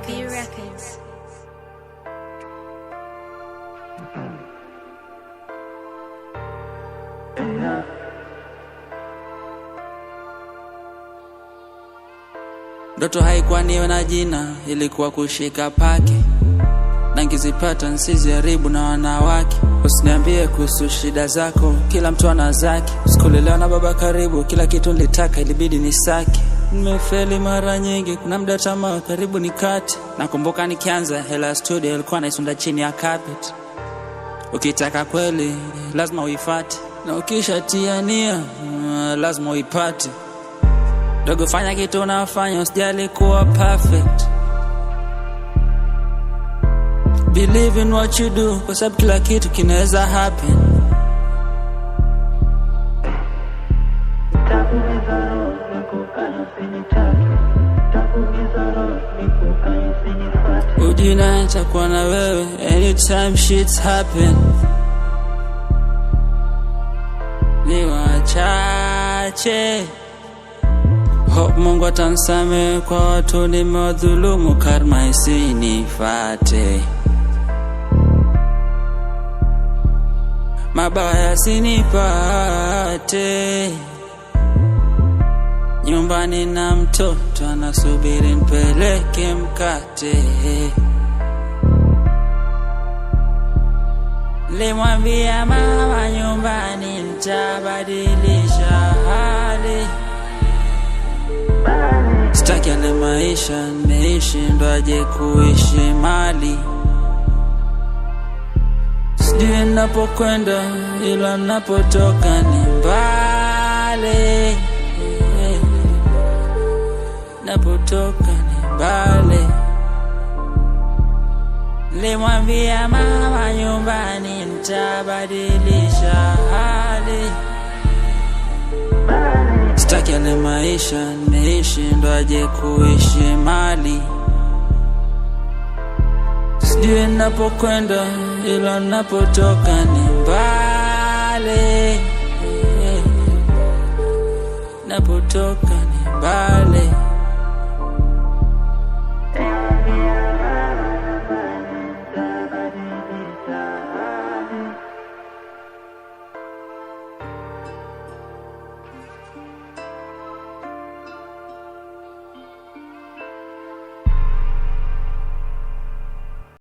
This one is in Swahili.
Records. Ndoto haikuwa niwe na jina, ilikuwa kushika pake, na ngizipata nsiziharibu na wanawake. Usiniambie kuhusu shida zako, kila mtu ana zake. Sikulelewa na baba karibu, kila kitu nilitaka ilibidi nisake. Nimefeli mara nyingi, kuna muda tamaa karibu nikate. Nakumbuka nikianza hela studio ilikuwa naisunda chini ya carpet. Ukitaka kweli lazima uifate, na ukishatia nia lazima uipate. Dogo, fanya kitu unafanya, usijali kuwa perfect. Believe in what you do, kwa sababu kila kitu kinaweza happen. Ujina nitakuwa na wewe anytime shits happen. Ni wachache, hope Mungu atanisamehe kwa watu nimewadhulumu, karma isinifate, mabaya sinipate. Nyumbani na mtoto anasubiri nipeleke mkate. Nilimwambia mama nyumbani nitabadilisha hali. Sitaki yale maisha nimeishi ndo aje kuishi mali. Sijui napokwenda ila napotoka ni mbali. Napotoka ni mbali. Nilimwambia mama nyumbani nitabadilisha hali. Sitaki yale maisha nimeishi ndo aje kuishi mali. Sijui napokwenda ila napotoka ni mbali.